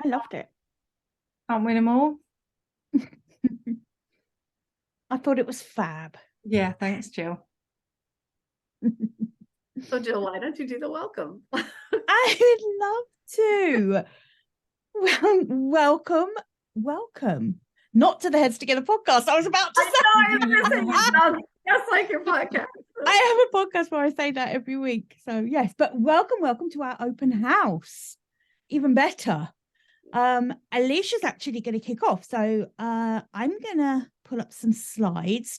I loved it. Can't win them all. I thought it was fab. Yeah, thanks, Jill. So Jill, why don't you do the welcome? I would love to. Well, welcome. Not to the Heads Together podcast. I was about to say. I know, I was going to say, you sound just like your podcast. I have a podcast where I say that every week. So yes, but welcome to our open house. Even better. Alicia's actually going to kick off. So I'm going to pull up some slides.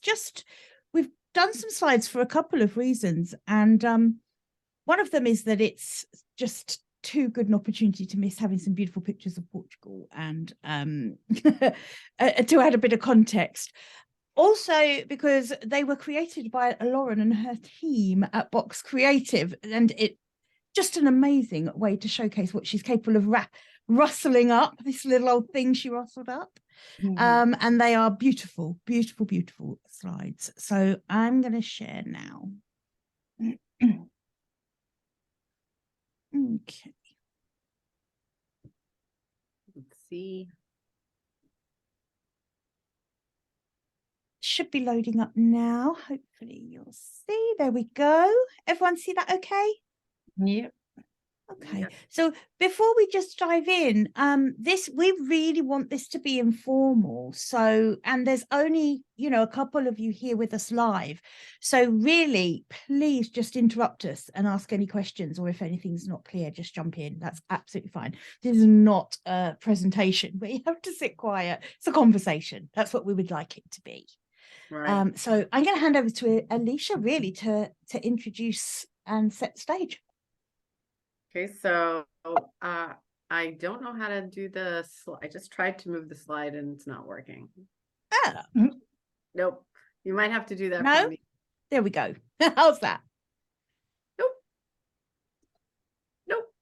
We've done some slides for a couple of reasons. And one of them is that it's just too good an opportunity to miss having some beautiful pictures of Portugal and to add a bit of context. Also, because they were created by Lauren and her team at Box Creative, and it just an amazing way to showcase what she's capable of rustling up, this little old thing she rustled up. Mm-hmm. And they are beautiful, beautiful, beautiful slides. So I'm going to share now. Okay. Let's see. Should be loading up now. Hopefully you'll see. There we go. Everyone see that okay? Yep. Okay, so before we just dive in, we really want this to be informal. So, and there's only, a couple of you here with us live. So really, please just interrupt us and ask any questions, or if anything's not clear, just jump in. That's absolutely fine. This is not a presentation where you have to sit quiet. It's a conversation. That's what we would like it to be. Right. So I'm going to hand over to Alicia really to introduce and set the stage. Okay, so I don't know how to do the slide. I just tried to move the slide and it's not working. Oh. Nope. You might have to do that for me. There we go. How's that? Nope.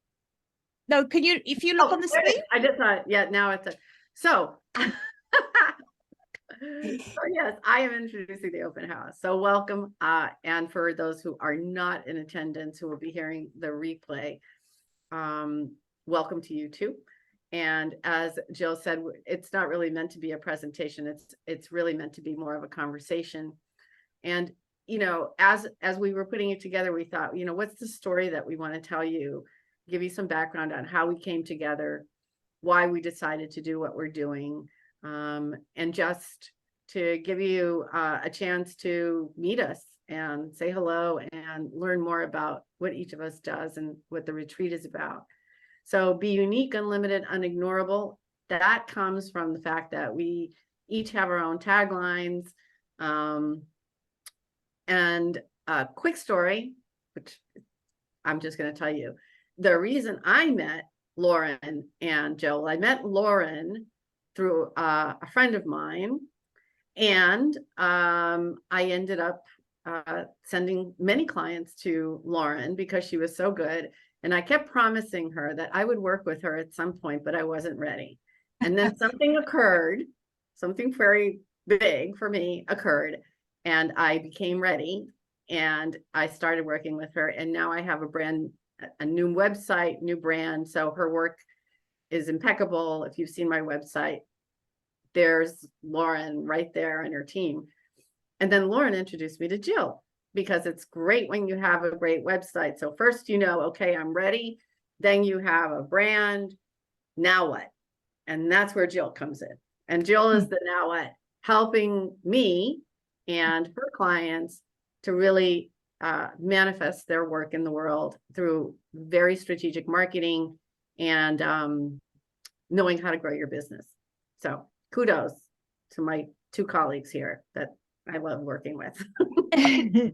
No, can you, if you look on the screen? I just thought, now it's so yes, I am introducing the open house. So welcome. And for those who are not in attendance, who will be hearing the replay, welcome to you too. And as Jill said, it's not really meant to be a presentation. It's really meant to be more of a conversation. And, as we were putting it together, we thought, what's the story that we want to tell you, give you some background on how we came together, why we decided to do what we're doing, and just to give you a chance to meet us and say hello and learn more about what each of us does and what the retreat is about. So be unique, unlimited, unignorable. That comes from the fact that we each have our own taglines. And a quick story, which I'm just going to tell you. The reason I met Lauren and Jill, I met Lauren through a friend of mine. And I ended up sending many clients to Lauren because she was so good. And I kept promising her that I would work with her at some point, but I wasn't ready. And then something occurred, something very big for me occurred, and I became ready. And I started working with her. And now I have a new website, new brand. So her work is impeccable. If you've seen my website, there's Lauren right there and her team. And then Lauren introduced me to Jill, because it's great when you have a great website. So first, okay, I'm ready. Then you have a brand. Now what? And that's where Jill comes in. And Jill is the now what, helping me and her clients to really manifest their work in the world through very strategic marketing and knowing how to grow your business. So kudos to my two colleagues here that I love working with.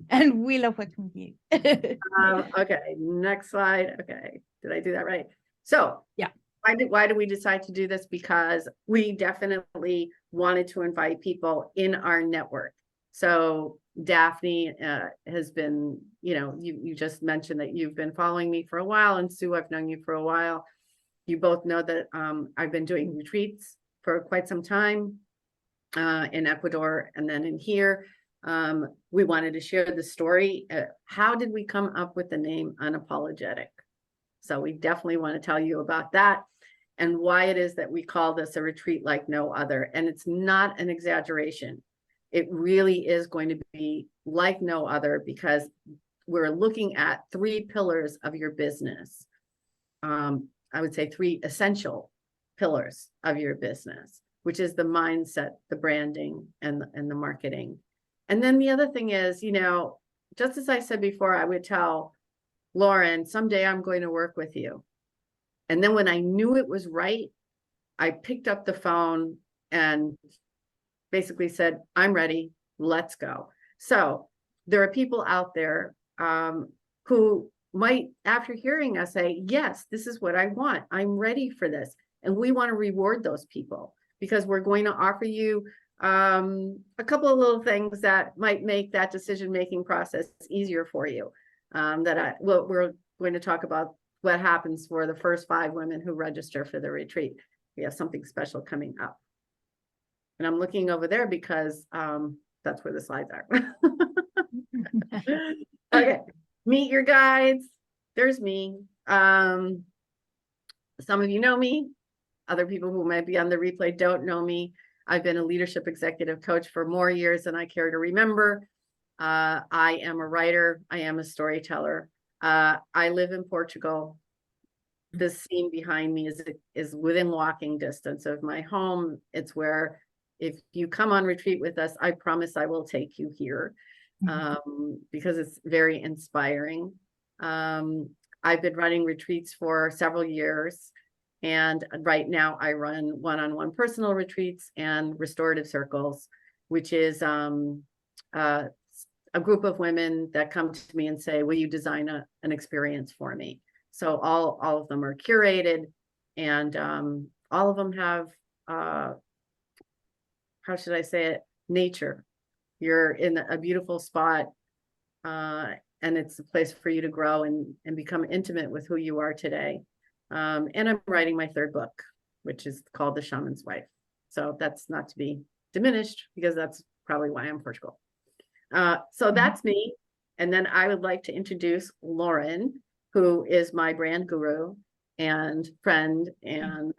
And we love working with you. Okay, next slide. Okay, did I do that right? So yeah, why did we decide to do this? Because we definitely wanted to invite people in our network. So Daphne has been, you just mentioned that you've been following me for a while, and Sue, I've known you for a while. You both know that I've been doing retreats for quite some time in Ecuador and then in here. We wanted to share the story. How did we come up with the name Unapologetic? So we definitely want to tell you about that. and why it is that we call this a retreat like no other. And it's not an exaggeration. It really is going to be like no other, because we're looking at 3 pillars of your business. I would say 3 essential pillars of your business, which is the mindset, the branding, and the marketing. And then the other thing is, you know, just as I said before, I would tell Lauren, someday I'm going to work with you. And then when I knew it was right, I picked up the phone and basically said, I'm ready, let's go. So there are people out there who might, after hearing us, say, yes, this is what I want. I'm ready for this. And we want to reward those people, because we're going to offer you a couple of little things that might make that decision-making process easier for you. We're going to talk about what happens for the first 5 women who register for the retreat. We have something special coming up. And I'm looking over there because that's where the slides are. Okay, meet your guides. There's me. Some of you know me. Other people who might be on the replay don't know me. I've been a leadership executive coach for more years than I care to remember. I am a writer. I am a storyteller. I live in Portugal. The scene behind me is within walking distance of my home. It's where, if you come on retreat with us, I promise I will take you here, because it's very inspiring. I've been running retreats for several years. And right now I run one-on-one personal retreats and restorative circles, which is a group of women that come to me and say, will you design an experience for me? So all of them are curated, and all of them have, how should I say it, nature. You're in a beautiful spot, and it's a place for you to grow and become intimate with who you are today. And I'm writing my 3rd book, which is called The Shaman's Wife. So that's not to be diminished, because that's probably why I'm in Portugal. So that's me. And then I would like to introduce Lauren, who is my brand guru and friend. And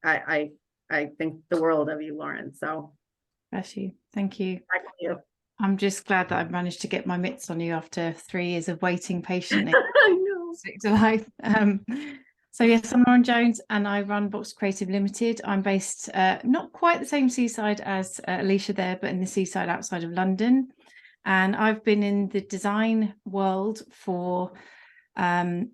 I think the world of you, Lauren. So Bless you. Thank you. thank you. I'm just glad that I've managed to get my mitts on you after 3 years of waiting patiently. I know. Stick to life. So yes, I'm Lauren Jones, and I run Box Creative Limited. I'm based not quite the same seaside as Alicia there, but in the seaside outside of London. And I've been in the design world for over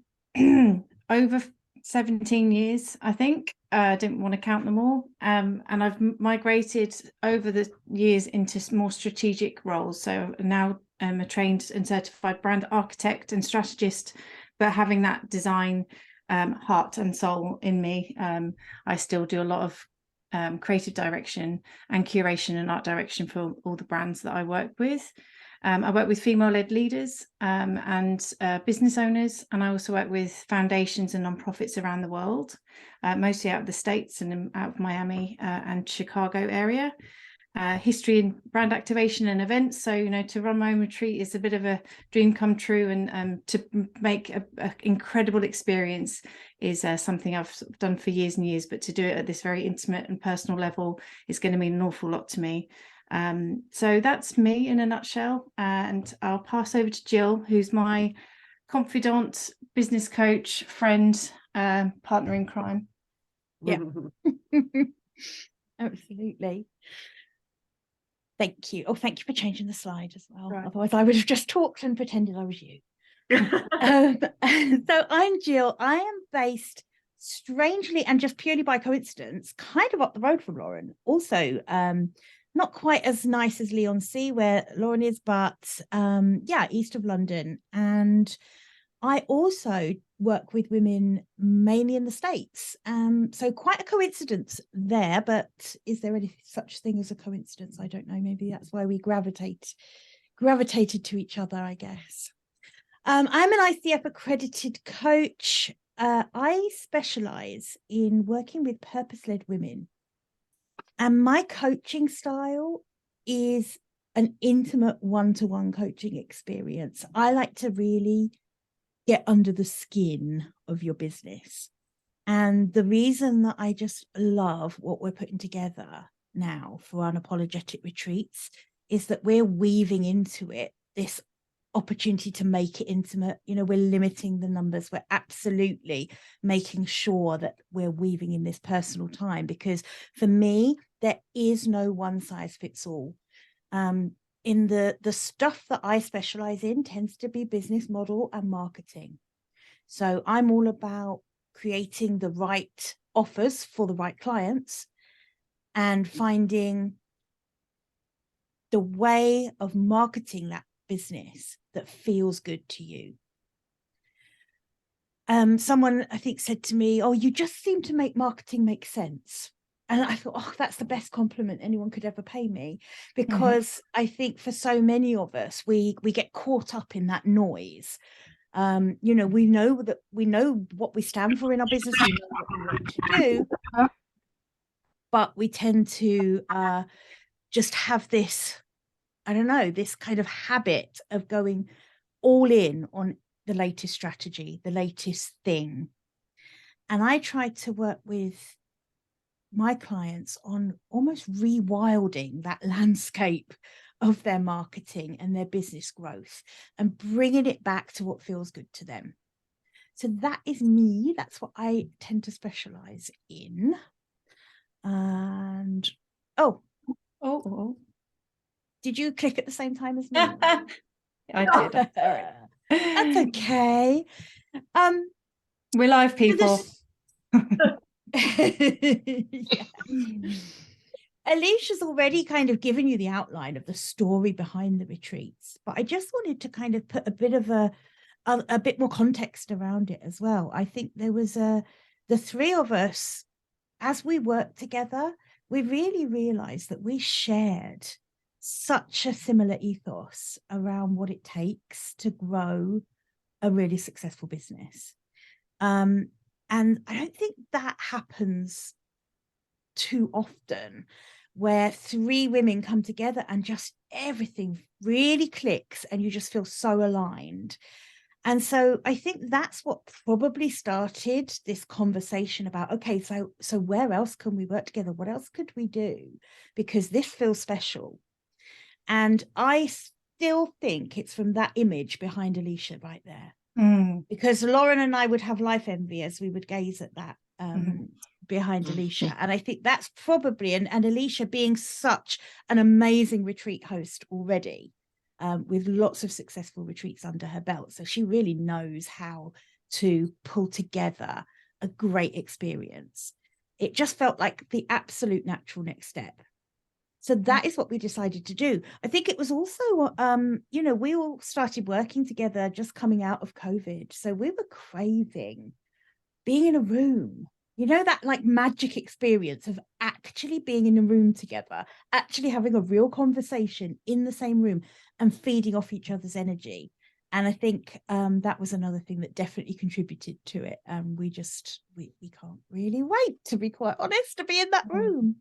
17 years, I think. I didn't want to count them all. And I've migrated over the years into more strategic roles. So now I'm a trained and certified brand architect and strategist, but having that design heart and soul in me. I still do a lot of creative direction and curation and art direction for all the brands that I work with. I work with female-led leaders and business owners, and I also work with foundations and nonprofits around the world, mostly out of the States and out of Miami and Chicago area. History and brand activation and events. So, you know, to run my own retreat is a bit of a dream come true, and to make an incredible experience is something I've done for years and years, but to do it at this very intimate and personal level is going to mean an awful lot to me. So that's me in a nutshell, and I'll pass over to Jill, who's my confidant, business coach, friend, partner in crime. Yeah. Absolutely. Thank you. Oh, thank you for changing the slide as well. Right. Otherwise I would have just talked and pretended I was you. So I'm Jill. I am based, strangely and just purely by coincidence, kind of up the road from Lauren. Also, not quite as nice as Leigh-on-Sea where Lauren is, but yeah, east of London. And I also work with women mainly in the States. So quite a coincidence there, but is there any such thing as a coincidence? I don't know. Maybe that's why we gravitated to each other, I guess. I'm an ICF accredited coach. I specialize in working with purpose-led women. And my coaching style is an intimate one-to-one coaching experience. I like to really get under the skin of your business And the reason that I just love what we're putting together now for Unapologetic Retreats is that we're weaving into it this opportunity to make it intimate. You know, we're limiting the numbers. We're absolutely making sure that we're weaving in this personal time, because for me, there is no one size fits all. In the stuff that I specialize in tends to be business model and marketing. So I'm all about creating the right offers for the right clients and finding the way of marketing that business that feels good to you. Someone, I think, said to me, "Oh, you just seem to make marketing make sense." And I thought, oh, that's the best compliment anyone could ever pay me, because I think for so many of us, we get caught up in that noise. You know, we know what we stand for in our business, we know what we want to do, but we tend to just have this, I don't know, this kind of habit of going all in on the latest strategy, the latest thing. And I try to work with my clients on almost rewilding that landscape of their marketing and their business growth and bringing it back to what feels good to them. So that is me. That's what I tend to specialize in. And oh, did you click at the same time as me? I did. That's okay. We're live, people. Yeah. Alicia's already kind of given you the outline of the story behind the retreats, but I just wanted to kind of put a bit of a bit more context around it as well. I think there was the three of us, as we worked together, we really realized that we shared such a similar ethos around what it takes to grow a really successful business. And I don't think that happens too often, where three women come together and just everything really clicks and you just feel so aligned. And so I think that's what probably started this conversation about, okay, so where else can we work together? What else could we do? Because this feels special. And I still think it's from that image behind Alicia right there. Because Lauren and I would have life envy as we would gaze at that behind Alicia. And I think that's probably, and Alicia being such an amazing retreat host already, with lots of successful retreats under her belt. So she really knows how to pull together a great experience. It just felt like the absolute natural next step. So that is what we decided to do. I think it was also, you know, we all started working together just coming out of COVID. So we were craving being in a room, you know, that like magic experience of actually being in a room together, actually having a real conversation in the same room and feeding off each other's energy. And I think that was another thing that definitely contributed to it. We can't really wait, to be quite honest, to be in that room.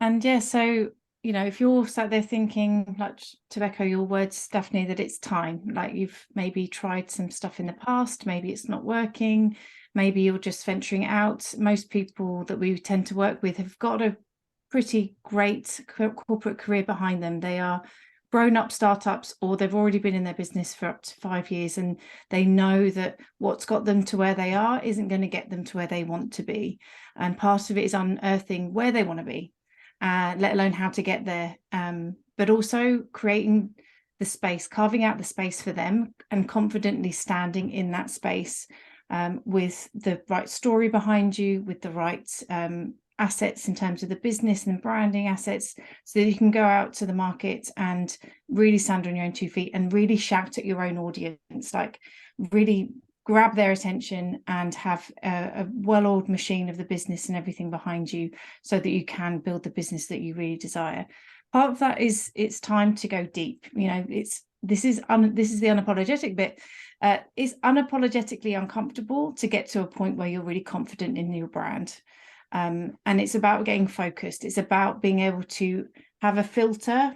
And yeah, so, you know, if you're sat there thinking, like, to echo your words, Stephanie, that it's time, like you've maybe tried some stuff in the past, maybe it's not working, maybe you're just venturing out. Most people that we tend to work with have got a pretty great corporate career behind them. They are grown-up startups, or they've already been in their business for up to 5 years, and they know that what's got them to where they are isn't going to get them to where they want to be. And part of it is unearthing where they want to be. Let alone how to get there, but also creating the space, carving out the space for them and confidently standing in that space with the right story behind you, with the right assets in terms of the business and branding assets, so that you can go out to the market and really stand on your own 2 feet and really shout at your own audience, like really grab their attention and have a well-oiled machine of the business and everything behind you, so that you can build the business that you really desire. Part of that is it's time to go deep. You know, this is the unapologetic bit. It's unapologetically uncomfortable to get to a point where you're really confident in your brand. And it's about getting focused. It's about being able to have a filter.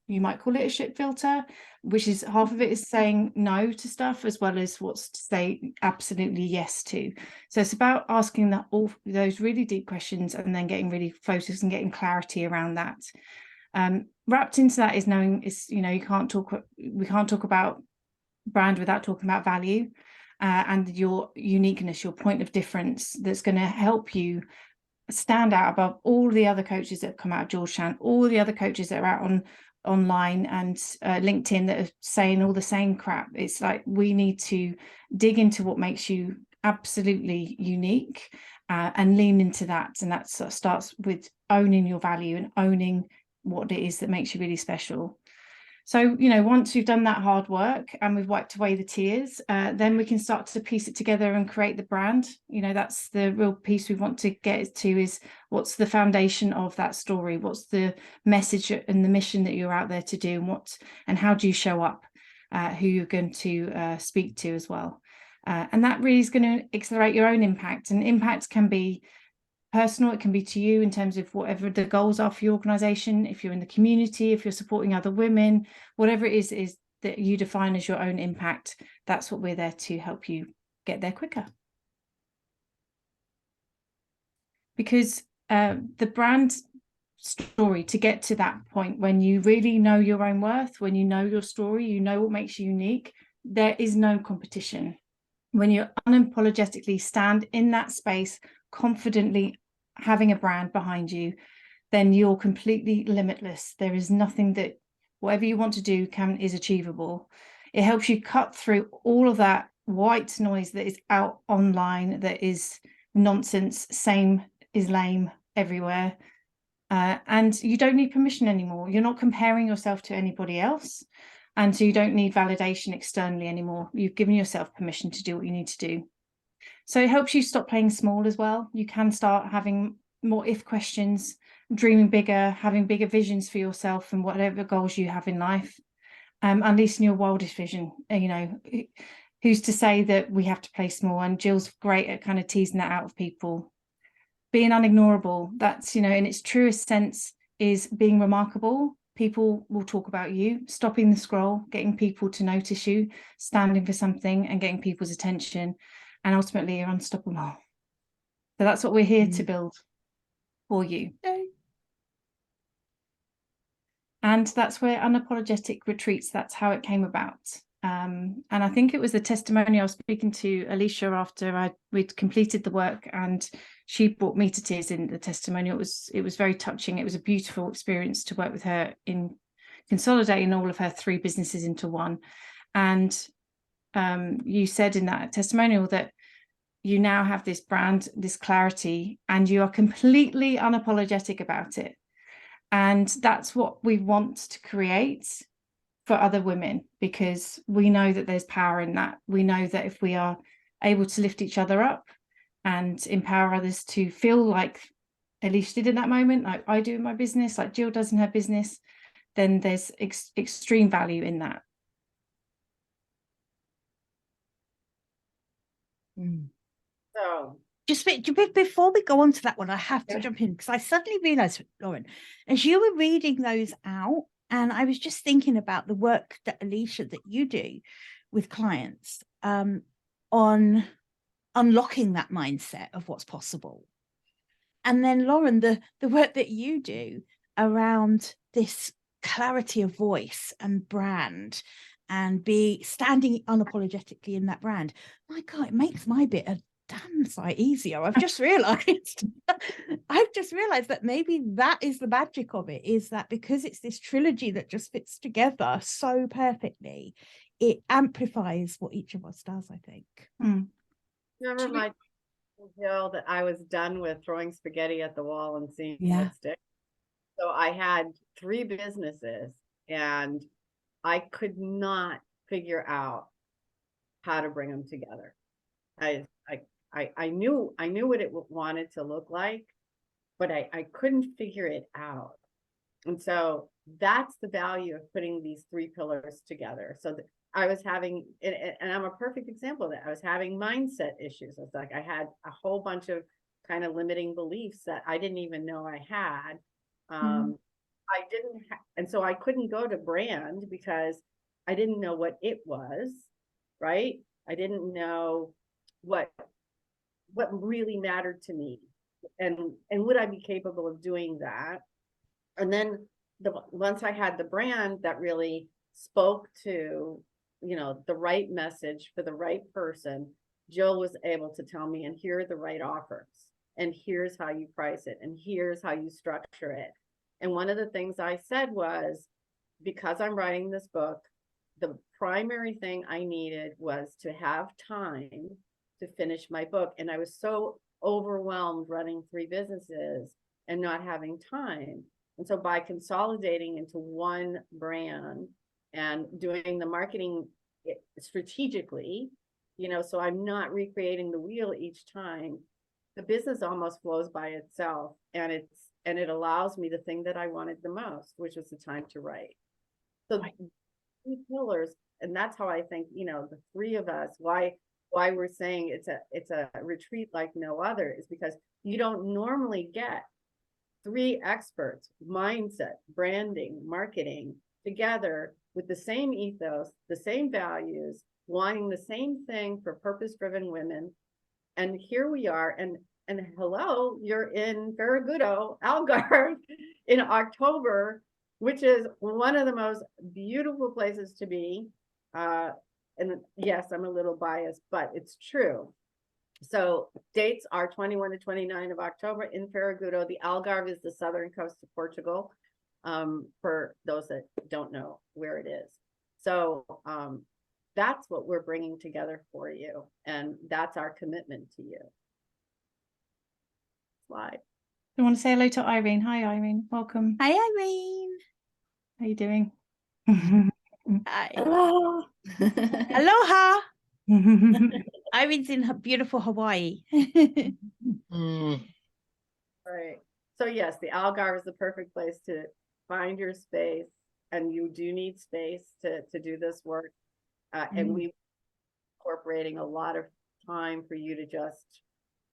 you might call it a shit filter, which is half of it is saying no to stuff as well as what's to say absolutely yes to. So it's about asking all those really deep questions and then getting really focused and getting clarity around that. Wrapped into that is knowing we can't talk about brand without talking about value, and your uniqueness, your point of difference that's going to help you stand out above all the other coaches that have come out of Georgetown, all the other coaches that are out online and LinkedIn that are saying all the same crap. It's like we need to dig into what makes you absolutely unique, and lean into that. And that starts with owning your value and owning what it is that makes you really special. So, once we've done that hard work and we've wiped away the tears, then we can start to piece it together and create the brand. That's the real piece we want to get to, is what's the foundation of that story? What's the message and the mission that you're out there to do, and how do you show up, who you're going to speak to as well. And that really is going to accelerate your own impact. And impact can be personal, it can be to you in terms of whatever the goals are for your organization. If you're in the community, if you're supporting other women, whatever it is that you define as your own impact, that's what we're there to help you get there quicker. Because the brand story, to get to that point when you really know your own worth, when you know your story, you know what makes you unique, there is no competition. When you unapologetically stand in that space confidently, having a brand behind you, then you're completely limitless. There is nothing that whatever you want to do is achievable. It helps you cut through all of that white noise that is out online, that is nonsense, same is lame everywhere. And you don't need permission anymore. You're not comparing yourself to anybody else. And so you don't need validation externally anymore. You've given yourself permission to do what you need to do. So it helps you stop playing small as well. You can start having more if questions, dreaming bigger, having bigger visions for yourself and whatever goals you have in life. Unleashing your wildest vision. Who's to say that we have to play small? And Jill's great at kind of teasing that out of people. Being unignorable, that's, in its truest sense, is being remarkable. People will talk about you. Stopping the scroll, getting people to notice you, standing for something and getting people's attention. And ultimately, you're unstoppable. So that's what we're here to build for you. And that's where Unapologetic Retreats, that's how it came about. And I think it was the testimony. I was speaking to Alicia after we'd completed the work, and she brought me to tears in the testimony. It was very touching. It was a beautiful experience to work with her in consolidating all of her 3 businesses into one. And you said in that testimonial that you now have this brand, this clarity, and you are completely unapologetic about it. And that's what we want to create for other women, because we know that there's power in that. We know that if we are able to lift each other up and empower others to feel like Alicia did in that moment, like I do in my business, like Jill does in her business, then there's extreme value in that. So just before we go on to that one, I have to jump in, because I suddenly realized, Lauren, as you were reading those out, and I was just thinking about the work that Alicia, that you do with clients on unlocking that mindset of what's possible. And then Lauren, the work that you do around this clarity of voice and brand, and be standing unapologetically in that brand. My God, it makes my bit a damn sight easier. I've just realized that maybe that is the magic of it, is that because it's this trilogy that just fits together so perfectly, it amplifies what each of us does, I think. Remember my Jill that I was done with throwing spaghetti at the wall and seeing what sticks. So I had 3 businesses and I could not figure out how to bring them together. I knew what it wanted to look like, but I couldn't figure it out. And so that's the value of putting these 3 pillars together. So I was having, and I'm a perfect example of that. I was having mindset issues. It's like I had a whole bunch of kind of limiting beliefs that I didn't even know I had. I didn't, and so I couldn't go to brand because I didn't know what it was, right? I didn't know what really mattered to me, and would I be capable of doing that? And then once I had the brand that really spoke to, the right message for the right person, Jill was able to tell me, and here are the right offers, and here's how you price it, and here's how you structure it. And one of the things I said was, because I'm writing this book, the primary thing I needed was to have time to finish my book. And I was so overwhelmed running 3 businesses and not having time. And so by consolidating into one brand and doing the marketing strategically, so I'm not recreating the wheel each time, the business almost flows by itself, and it allows me the thing that I wanted the most, which was the time to write. So 3 pillars, and that's how I think, the 3 of us, why we're saying it's a retreat like no other, is because you don't normally get 3 experts, mindset, branding, marketing, together with the same ethos, the same values, wanting the same thing for purpose-driven women. And here we are, and hello, you're in Ferragudo, Algarve, in October, which is one of the most beautiful places to be. And yes, I'm a little biased, but it's true. So dates are 21 to 29 of October in Ferragudo. The Algarve is the southern coast of Portugal, for those that don't know where it is. So that's what we're bringing together for you, and that's our commitment to you. Slide. I want to say hello to Irene. Hi, Irene. Welcome. Hi, Irene. How are you doing? Hi. Hello. Aloha. Irene's in beautiful Hawaii. Right. So yes, the Algarve is the perfect place to find your space, and you do need space to do this work. And we incorporating a lot of time for you to just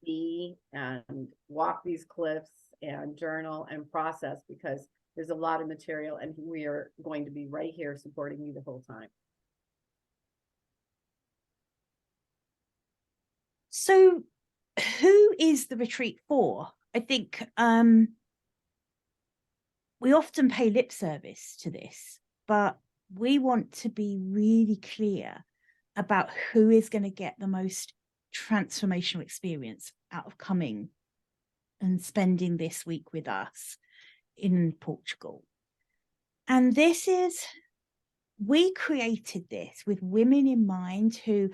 be and walk these cliffs and journal and process, because there's a lot of material, and we are going to be right here supporting you the whole time. So who is the retreat for? I think we often pay lip service to this, but we want to be really clear about who is going to get the most transformational experience out of coming and spending this week with us in Portugal. And we created this with women in mind who,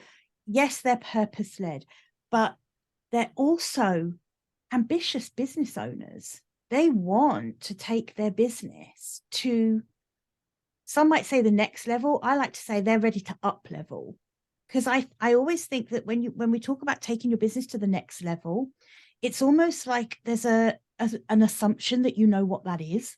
yes, they're purpose-led, but they're also ambitious business owners. They want to take their business to, some might say, the next level. I like to say they're ready to up level, because I always think that when we talk about taking your business to the next level, it's almost like there's an assumption that you know what that is.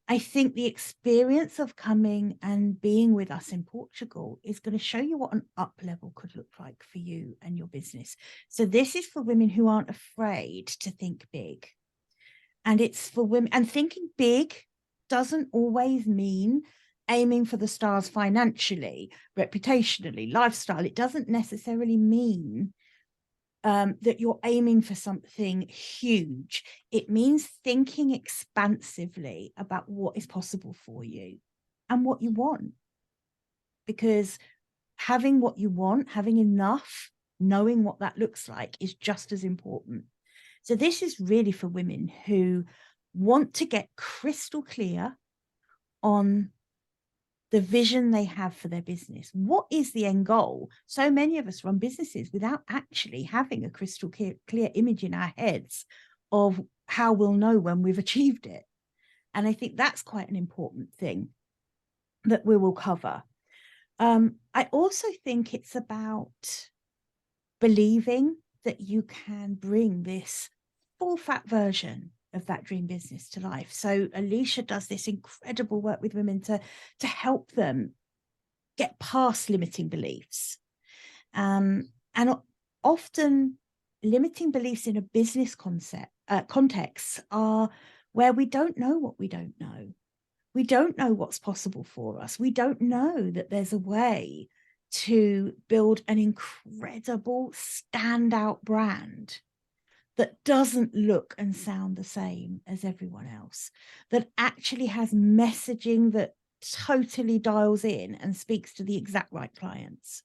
I think the experience of coming and being with us in Portugal is going to show you what an up level could look like for you and your business. So this is for women who aren't afraid to think big. And it's for women, and thinking big doesn't always mean aiming for the stars financially, reputationally, lifestyle. It doesn't necessarily mean that you're aiming for something huge. It means thinking expansively about what is possible for you and what you want. Because having what you want, having enough, knowing what that looks like is just as important. So this is really for women who want to get crystal clear on the vision they have for their business. What is the end goal? So many of us run businesses without actually having a crystal clear image in our heads of how we'll know when we've achieved it. And I think that's quite an important thing that we will cover. I also think it's about believing that you can bring this full fat version of that dream business to life. So Alicia does this incredible work with women to help them get past limiting beliefs. And often limiting beliefs in a business context are where we don't know what we don't know. We don't know what's possible for us. We don't know that there's a way to build an incredible standout brand that doesn't look and sound the same as everyone else, that actually has messaging that totally dials in and speaks to the exact right clients.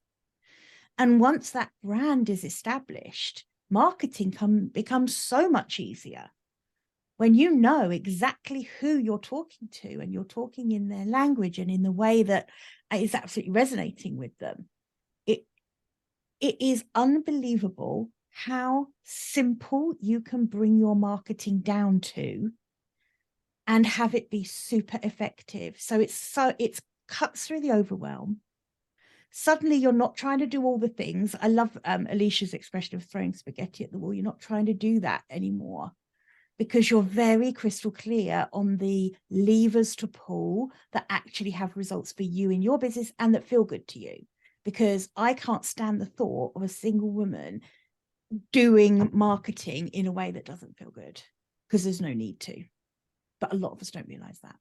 And once that brand is established, marketing becomes so much easier. When you know exactly who you're talking to and you're talking in their language and in the way that is absolutely resonating with them, it is unbelievable how simple you can bring your marketing down to and have it be super effective. So it cuts through the overwhelm. Suddenly you're not trying to do all the things. I love Alicia's expression of throwing spaghetti at the wall. You're not trying to do that anymore, because you're very crystal clear on the levers to pull that actually have results for you in your business and that feel good to you. Because I can't stand the thought of a single woman doing marketing in a way that doesn't feel good, because there's no need to. But a lot of us don't realize that.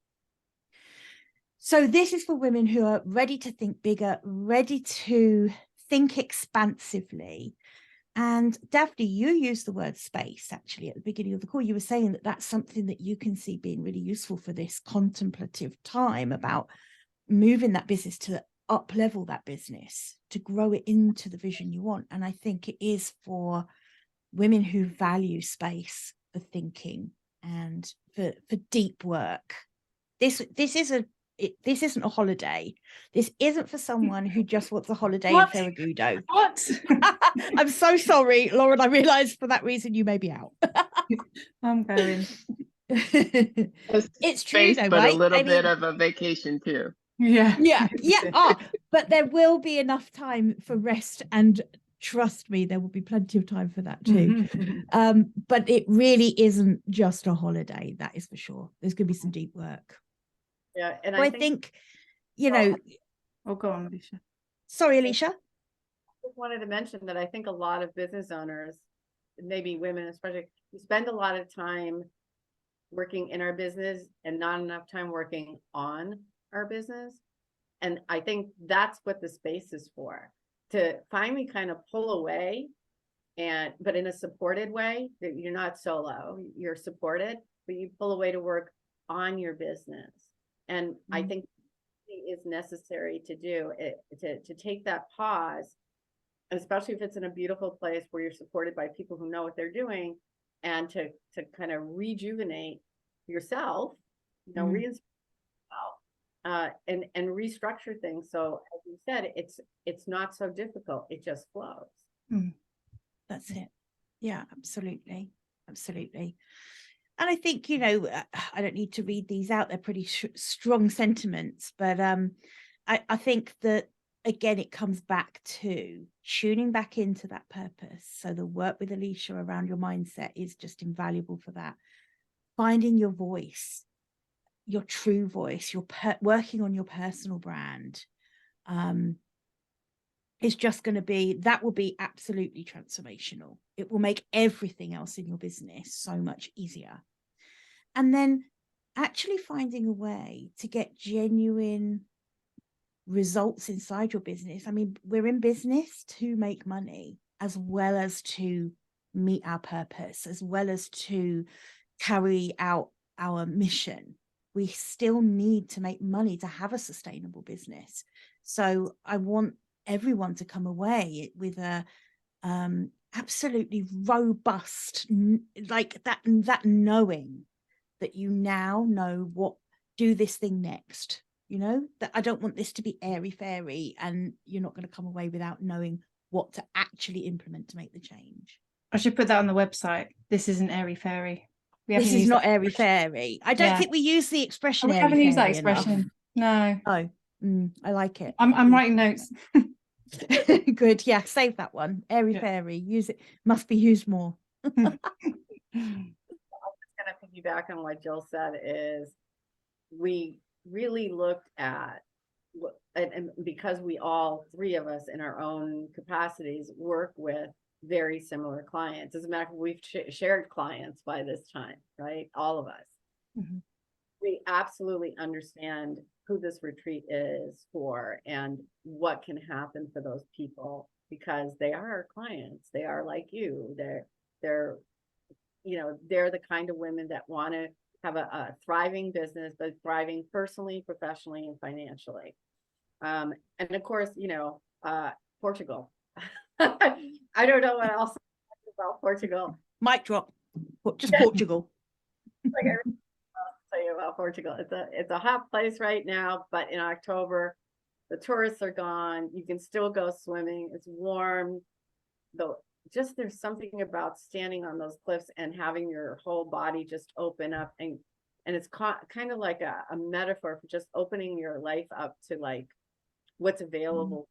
So this is for women who are ready to think bigger, ready to think expansively. And Daphne, you used the word space actually at the beginning of the call. You were saying that that's something that you can see being really useful for this contemplative time about moving that business to up level that business, to grow it into the vision you want. And I think it is for women who value space for thinking and for deep work. This isn't a holiday. This isn't for someone who just wants a holiday in Ferragudo. What? I'm so sorry, Lauren. I realized for that reason you may be out. I'm going. It's true, though, but right? a little bit of a vacation too. Yeah. But there will be enough time for rest, and trust me, there will be plenty of time for that too. But it really isn't just a holiday, that is for sure. There's going to be some deep work. Yeah, and I think you know. Oh, go on, Alicia. Sorry, Alicia. I just wanted to mention that I think a lot of business owners, maybe women especially, we spend a lot of time working in our business and not enough time working on our business. And I think that's what the space is for, to finally kind of pull away, but in a supported way, that you're not solo, you're supported, but you pull away to work on your business. And I think is necessary to do it, to take that pause, especially if it's in a beautiful place where you're supported by people who know what they're doing, and to kind of rejuvenate yourself, reinspire yourself, and restructure things. So as you said, it's not so difficult. It just flows. That's it. Yeah, absolutely. And I think, I don't need to read these out. They're pretty strong sentiments, but I think that, again, it comes back to tuning back into that purpose. So the work with Alicia around your mindset is just invaluable for that. Finding your voice, your true voice, working on your personal brand is just going to be, that will be absolutely transformational. It will make everything else in your business so much easier. And then actually finding a way to get genuine results inside your business. I mean, we're in business to make money, as well as to meet our purpose, as well as to carry out our mission. We still need to make money to have a sustainable business. So I want everyone to come away with a absolutely robust, like that knowing that you now know what do this thing next. That I don't want this to be airy fairy and you're not going to come away without knowing what to actually implement to make the change. I should put that on the website. This isn't airy fairy. This is not airy fairy. I don't think we use the expression we airy haven't fairy used that expression enough. No. I like it. I'm writing notes. Good. Yeah, save that one. Airy fairy. Use it. Must be used more. I'm just going to piggyback on what Jill said. Is we really looked at, and because we all three of us in our own capacities work with very similar clients. As a matter of fact, we've shared clients by this time, right? All of us. We absolutely understand who this retreat is for and what can happen for those people, because they are our clients. They are like you. They're they're the kind of women that want to have a thriving business, but thriving personally, professionally, and financially. And of course, Portugal. I don't know what else about Portugal. Mic drop. Just Portugal. Like I tell you about Portugal. It's a hot place right now, but in October, the tourists are gone. You can still go swimming. It's warm. Though there's something about standing on those cliffs and having your whole body just open up, and it's kind of like a metaphor for just opening your life up to like what's available,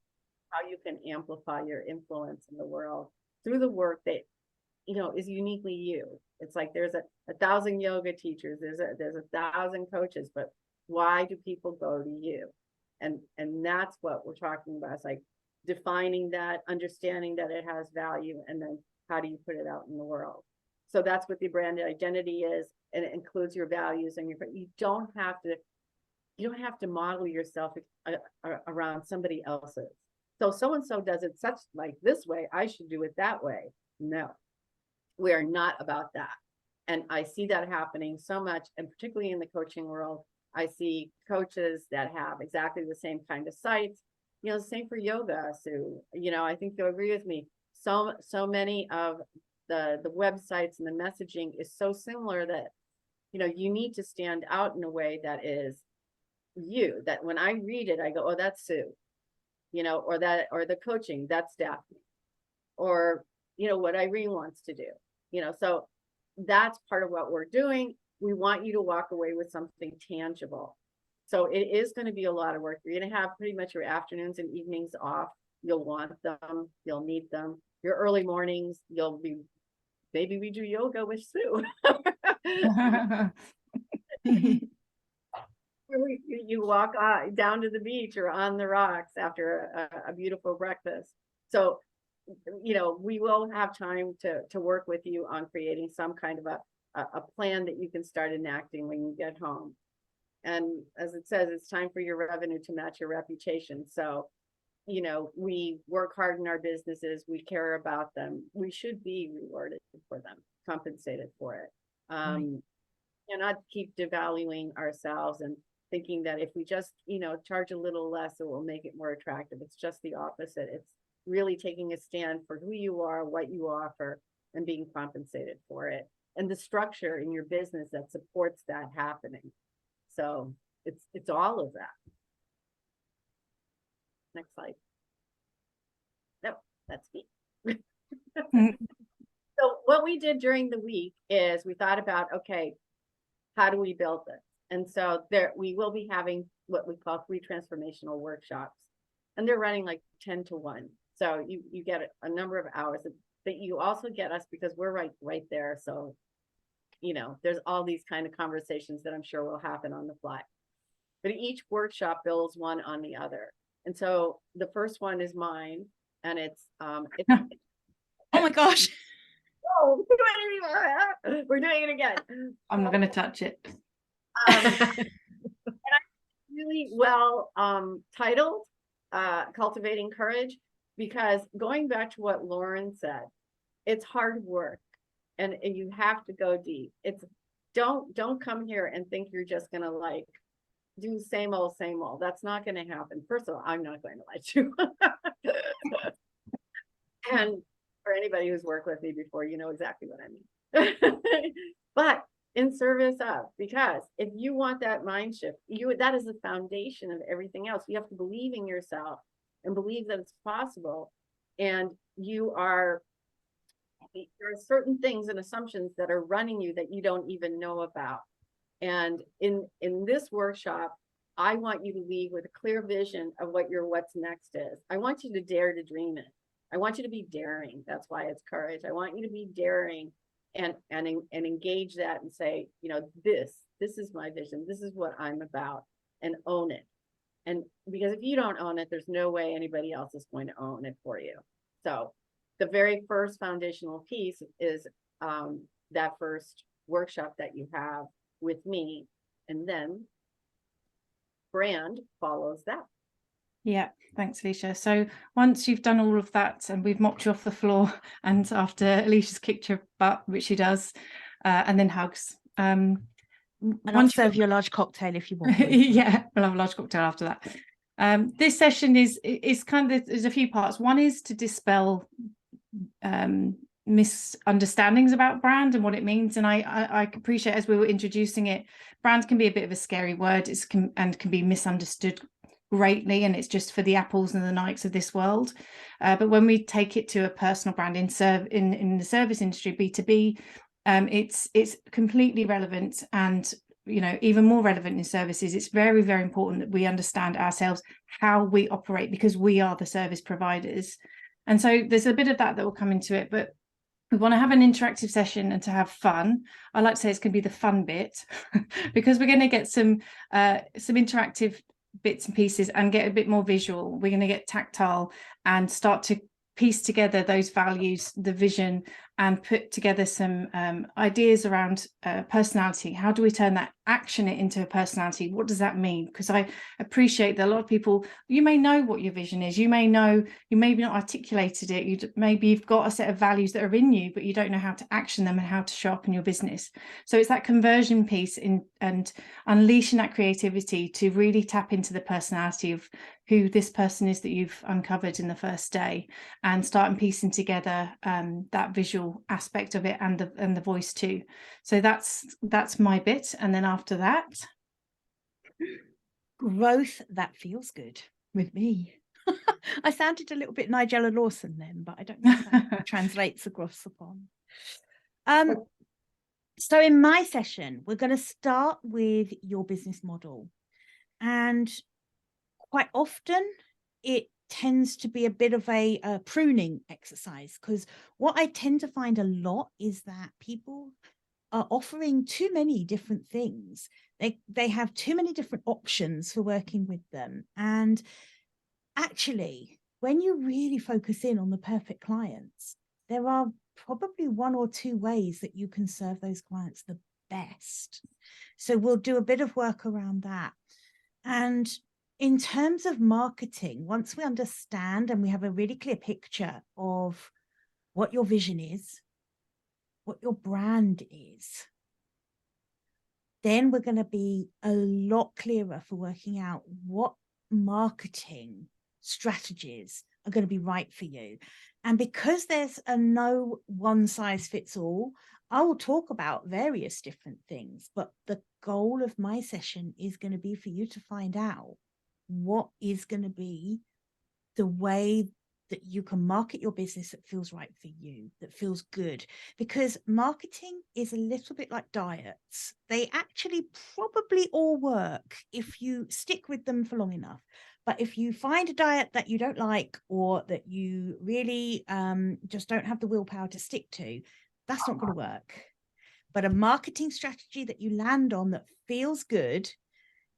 how you can amplify your influence in the world through the work that is uniquely you. It's like there's a 1,000 yoga teachers, there's 1,000 coaches, but why do people go to you? And that's what we're talking about. It's like defining that, understanding that it has value, and then how do you put it out in the world? So that's what the brand identity is, and it includes your values and you don't have to model yourself around somebody else's. So and so does it such like this way, I should do it that way. No, we are not about that. And I see that happening so much, and particularly in the coaching world, I see coaches that have exactly the same kind of sites. The same for yoga, Sue. I think you'll agree with me. So many of the websites and the messaging is so similar that you need to stand out in a way that is you. That when I read it, I go, oh, that's Sue. Or the coaching, that's Daphne, or what Irene wants to do. So that's part of what we're doing. We want you to walk away with something tangible. So it is going to be a lot of work. You're going to have pretty much your afternoons and evenings off. You'll want them. You'll need them. Your early mornings, maybe we do yoga with Sue. You walk down to the beach or on the rocks after a beautiful breakfast. So, we will have time to work with you on creating some kind of a plan that you can start enacting when you get home. And as it says, it's time for your revenue to match your reputation. So, we work hard in our businesses. We care about them. We should be rewarded for them, compensated for it. And not keep devaluing ourselves and thinking that if we just, charge a little less, it will make it more attractive. It's just the opposite. It's really taking a stand for who you are, what you offer, and being compensated for it. And the structure in your business that supports that happening. So it's all of that. Next slide. No, that's me. So what we did during the week is we thought about, okay, how do we build this? And so we will be having what we call 3 transformational workshops, and they're running like 10 to 1. So you get a number of hours, but you also get us because we're right there. So, there's all these kind of conversations that I'm sure will happen on the fly. But each workshop builds one on the other. And so the first one is mine, and it's oh my gosh. Oh, we're doing it again. I'm not going to touch it. And I really well titled Cultivating Courage, because going back to what Lauren said, it's hard work, and you have to go deep. It's don't come here and think you're just gonna like do same old. That's not going to happen. First of all, I'm not going to let you. And for anybody who's worked with me before, you know exactly what I mean. But in service of, because if you want that mind shift, that is the foundation of everything else. You have to believe in yourself and believe that it's possible. And there are certain things and assumptions that are running you that you don't even know about. And in this workshop, I want you to leave with a clear vision of what your what's next is. I want you to dare to dream it. I want you to be daring. That's why it's courage. I want you to be daring and engage that and say, this is my vision. This is what I'm about, and own it. And because if you don't own it, there's no way anybody else is going to own it for you. So the very first foundational piece is that first workshop that you have with me, and then brand follows that. Yeah, thanks, Alicia. So once you've done all of that and we've mopped you off the floor, and after Alicia's kicked your butt, which she does, and then hugs. And I'll serve you a large cocktail if you want. Yeah, we'll have a large cocktail after that. This session is kind of, there's a few parts. One is to dispel misunderstandings about brand and what it means. And I appreciate, as we were introducing it, brand can be a bit of a scary word. And can be misunderstood greatly, and it's just for the Apples and the Nikes of this world. But when we take it to a personal brand in the service industry, B2B, it's completely relevant, and even more relevant in services. It's very, very important that we understand ourselves, how we operate, because we are the service providers. And so there's a bit of that will come into it, but we want to have an interactive session and to have fun. I like to say it's going to be the fun bit because we're going to get some interactive bits and pieces and get a bit more visual. We're going to get tactile and start to piece together those values, the vision, and put together some ideas around personality. How do we turn that, action it into a personality? What does that mean? Because I appreciate that a lot of people, you may know what your vision is, you may not articulated it, maybe you've got a set of values that are in you, but you don't know how to action them and how to sharpen your business. So it's that conversion piece and unleashing that creativity to really tap into the personality of who this person is that you've uncovered in the first day, and starting piecing together that visual aspect of it and the voice too. So that's my bit. And then after that, growth that feels good with me. I sounded a little bit Nigella Lawson then, but I don't know if that translates across upon. So in my session, we're going to start with your business model, and quite often it tends to be a bit of a pruning exercise, because what I tend to find a lot is that people are offering too many different things. They have too many different options for working with them. And actually, when you really focus in on the perfect clients, there are probably one or two ways that you can serve those clients the best. So we'll do a bit of work around that. And in terms of marketing, once we understand and we have a really clear picture of what your vision is, what your brand is, then we're going to be a lot clearer for working out what marketing strategies are going to be right for you. And because there's a no one size fits all, I will talk about various different things, but the goal of my session is going to be for you to find out what is going to be the way that you can market your business that feels right for you, that feels good. Because marketing is a little bit like diets. They actually probably all work if you stick with them for long enough. But if you find a diet that you don't like, or that you really just don't have the willpower to stick to, that's not going to work. But a marketing strategy that you land on that feels good,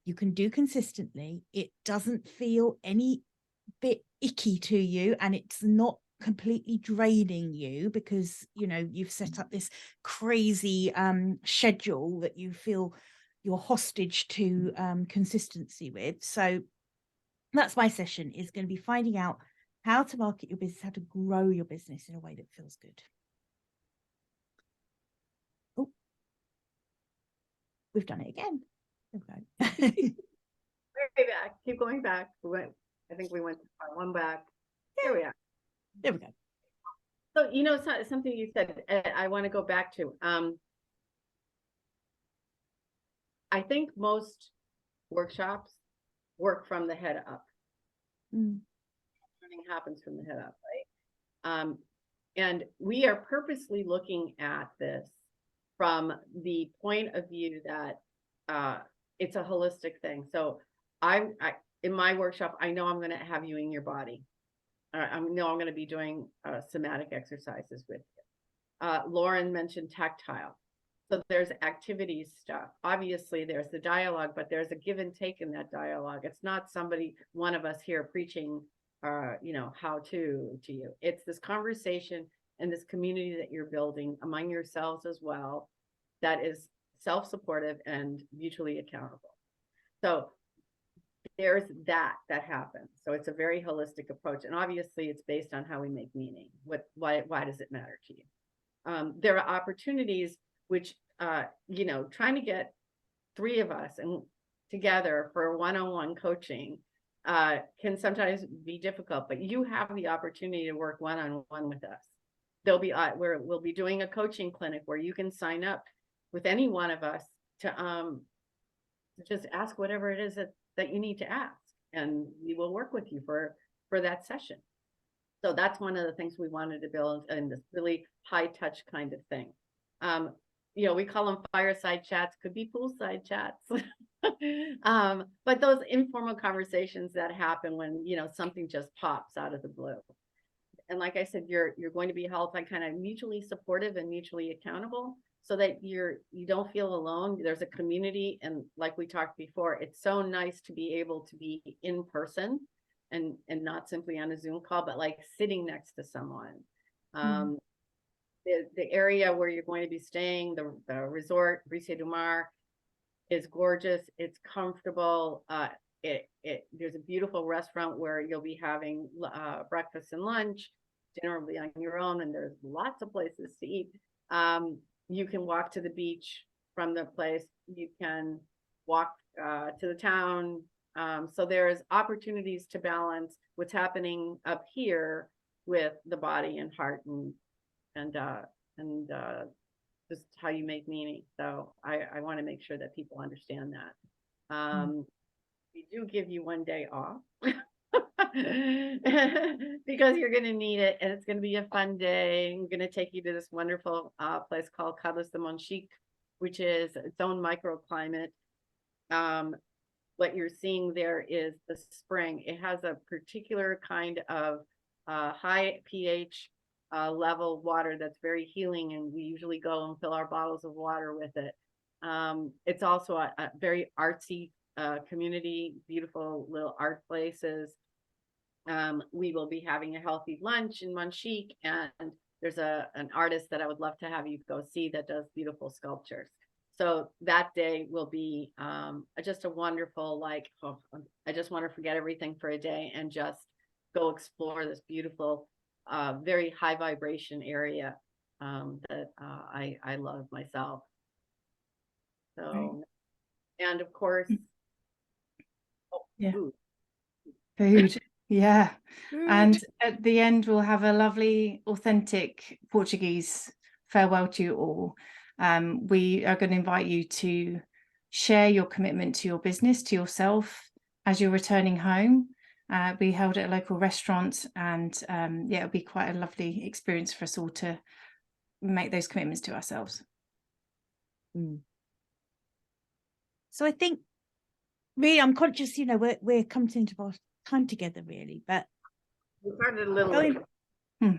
you can do consistently, it doesn't feel any bit icky to you, and it's not completely draining you because you've set up this crazy schedule that you feel you're hostage to consistency with. So that's my session, is going to be finding out how to market your business, how to grow your business in a way that feels good. Oh, we've done it again. Okay. Way back. Keep going back. I think we went one back. Here we are. There we go. So, something you said, I want to go back to. I think most workshops work from the head up. Learning happens from the head up, right? And we are purposely looking at this from the point of view that it's a holistic thing. So I in my workshop, I know I'm going to have you in your body. I know I'm going to be doing somatic exercises with you. Lauren mentioned tactile. So there's activities stuff. Obviously, there's the dialogue, but there's a give and take in that dialogue. It's not one of us here preaching, how to you. It's this conversation and this community that you're building among yourselves as well, that is self-supportive, and mutually accountable. So there's that happens. So it's a very holistic approach. And obviously it's based on how we make meaning. Why does it matter to you? There are opportunities which, trying to get 3 of us and together for one-on-one coaching can sometimes be difficult, but you have the opportunity to work one-on-one with us. We'll be doing a coaching clinic where you can sign up with any one of us to just ask whatever it is that you need to ask, and we will work with you for that session. So that's one of the things we wanted to build in this really high touch kind of thing. We call them fireside chats, could be poolside chats. But those informal conversations that happen when, something just pops out of the blue. And like I said, you're going to be held like kind of mutually supportive and mutually accountable, so that you don't feel alone. There's a community, and like we talked before, it's so nice to be able to be in person and not simply on a Zoom call, but like sitting next to someone. The area where you're going to be staying, the resort, Brise du Mar, is gorgeous. It's comfortable. There's a beautiful restaurant where you'll be having breakfast and lunch. Dinner will be on your own, and there's lots of places to eat. You can walk to the beach from the place. You can walk to the town. So there's opportunities to balance what's happening up here with the body and heart and just how you make meaning. So I want to make sure that people understand that. We do give you one day off because you're going to need it, and it's going to be a fun day. I'm going to take you to this wonderful place called Cadles de Monchique, which is its own microclimate. What you're seeing there is the spring. It has a particular kind of high pH level water that's very healing, and we usually go and fill our bottles of water with it. It's also a very artsy community, beautiful little art places. We will be having a healthy lunch in Monchique, and there's an artist that I would love to have you go see that does beautiful sculptures. So that day will be just a wonderful, I just want to forget everything for a day and just go explore this beautiful, very high vibration area that I love myself. So, and of course, food. Yeah. And at the end, we'll have a lovely, authentic Portuguese farewell to you all. We are going to invite you to share your commitment to your business, to yourself, as you're returning home. We held at a local restaurant, and it'll be quite a lovely experience for us all to make those commitments to ourselves. So I think, really, I'm conscious, we're coming into our time together, really, but we started a little late.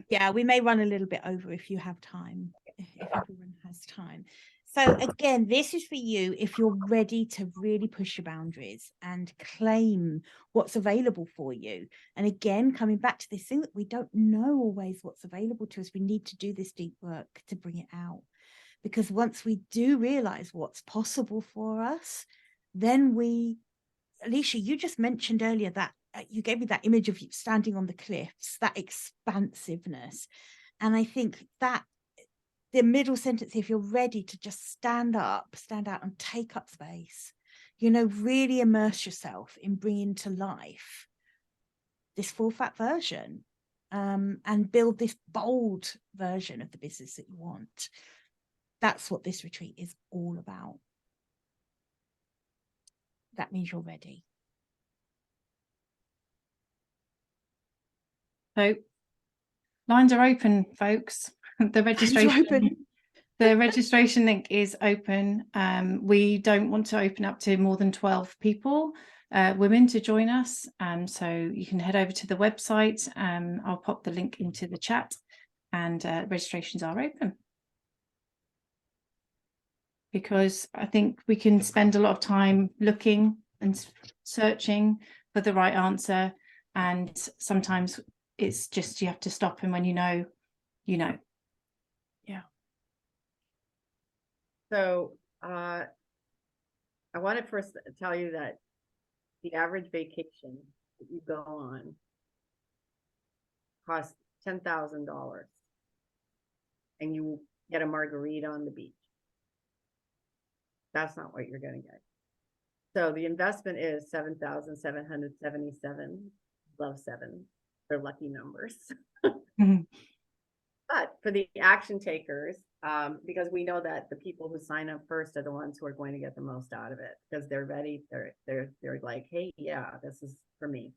Yeah, we may run a little bit over if you have time, if everyone has time. So again, this is for you if you're ready to really push your boundaries and claim what's available for you. And again, coming back to this thing that we don't know always what's available to us, we need to do this deep work to bring it out. Because once we do realize what's possible for us, then Alicia, you just mentioned earlier that you gave me that image of you standing on the cliffs, that expansiveness. And I think that the middle sentence, if you're ready to just stand out and take up space, really immerse yourself in bringing to life this full fat version, and build this bold version of the business that you want. That's what this retreat is all about. That means you're ready. So lines are open, folks. The registration link is open. We don't want to open up to more than 12 people, women, to join us. So you can head over to the website. I'll pop the link into the chat, and registrations are open. Because I think we can spend a lot of time looking and searching for the right answer, and sometimes it's just you have to stop, and when you know. So I want to first tell you that the average vacation that you go on costs $10,000, and you get a margarita on the beach. That's not what you're going to get. So the investment is 7,777. Love seven. They're lucky numbers. But for the action takers, because we know that the people who sign up first are the ones who are going to get the most out of it, because they're ready. They're like, hey, yeah, this is for me.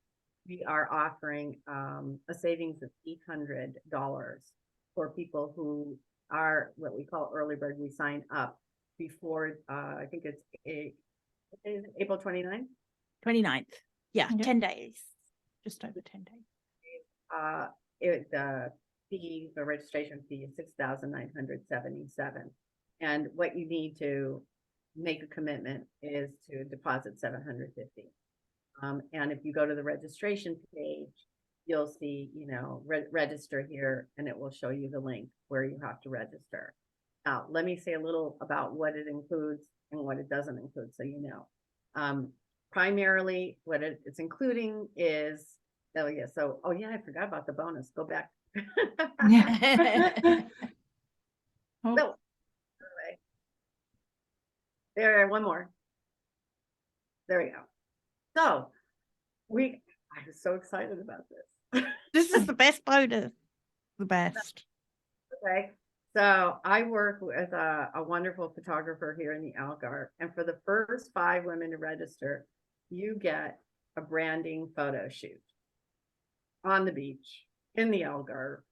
We are offering a savings of $800 for people who are what we call early bird. We sign up before I think it's April 29th. 29th. Yeah, Yeah. 10 days. Just over 10 days. The registration fee is $6,977. And what you need to make a commitment is to deposit $750. And if you go to the registration page, you'll see, register here, and it will show you the link where you have to register. Now, let me say a little about what it includes and what it doesn't include, so you know. Primarily, what it's including is, I forgot about the bonus. Go back. Yeah. Oh. So, there, one more. There we go. So, I was so excited about this. This is the best bonus. The best. Okay. So I work with a wonderful photographer here in the Algarve, and for the first 5 women to register, you get a branding photo shoot on the beach in the Algarve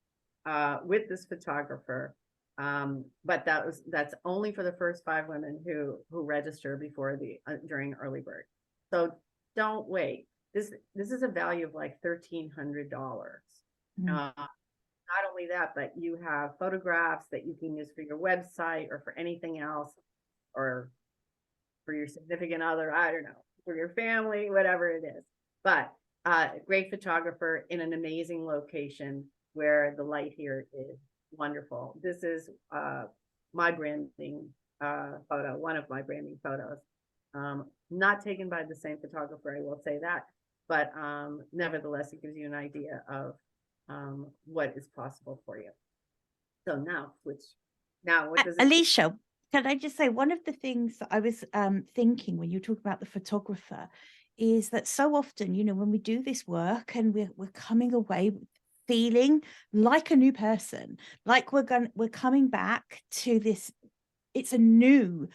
with this photographer. But that's only for the first 5 women who register before during early bird. So don't wait. This is a value of like $1,300. Not only that, but you have photographs that you can use for your website or for anything else, or for your significant other, I don't know, for your family, whatever it is. But great photographer in an amazing location where the light here is wonderful. This is my branding photo, one of my branding photos. Not taken by the same photographer, I will say that, but nevertheless, it gives you an idea of what is possible for you. So now, what does Alicia, can I just say, one of the things that I was thinking when you talk about the photographer is that so often, when we do this work and we're coming away feeling like a new person, like we're coming back to this, it's a new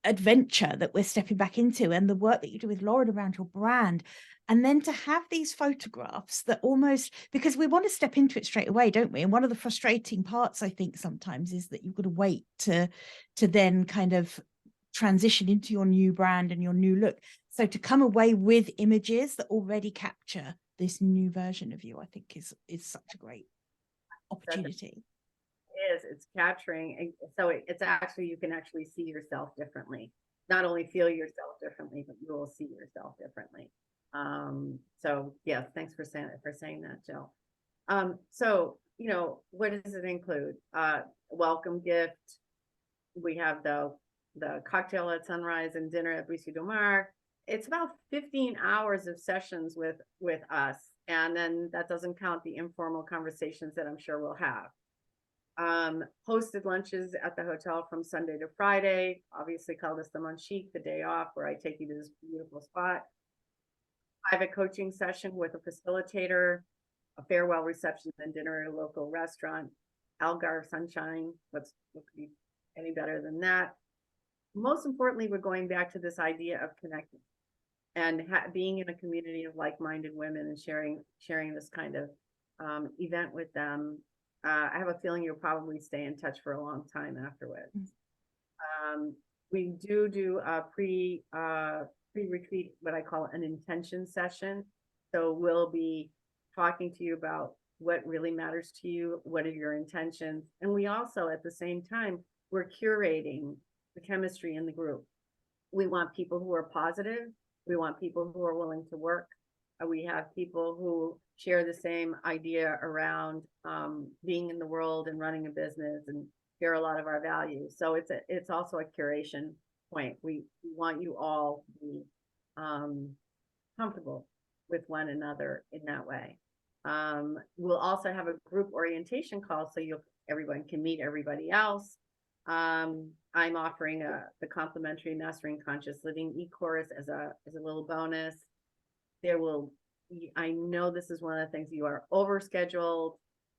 adventure that we're stepping back into, and the work that you do with Lauren around your brand. And then to have these photographs that almost, because we want to step into it straight away, don't we? And one of the frustrating parts, I think, sometimes is that you've got to wait to then kind of transition into your new brand and your new look. So to come away with images that already capture this new version of you, I think is such a great opportunity. It's capturing, so it's actually, you can actually see yourself differently. Not only feel yourself differently, but you will see yourself differently. So yeah, thanks for saying that, Jill. So what does it include? Welcome gift. We have the cocktail at sunrise and dinner at Brise du Mar. It's about 15 hours of sessions with us, and then that doesn't count the informal conversations that I'm sure we'll have. Hosted lunches at the hotel from Sunday to Friday, obviously called us the Monchique, the day off, where I take you to this beautiful spot. Private coaching session with a facilitator, a farewell reception and dinner at a local restaurant. Algarve sunshine, what could be any better than that? Most importantly, we're going back to this idea of connecting and being in a community of like-minded women and sharing this kind of event with them. I have a feeling you'll probably stay in touch for a long time afterwards. We do a pre-retreat, what I call an intention session. So we'll be talking to you about what really matters to you, what are your intentions, and we also, at the same time, we're curating the chemistry in the group. We want people who are positive. We want people who are willing to work. We have people who share the same idea around being in the world and running a business and share a lot of our values. So it's also a curation point. We want you all to be comfortable with one another in that way. We'll also have a group orientation call so everyone can meet everybody else. I'm offering the complimentary Mastering Conscious Living e-course as a little bonus. I know this is one of the things, you are overscheduled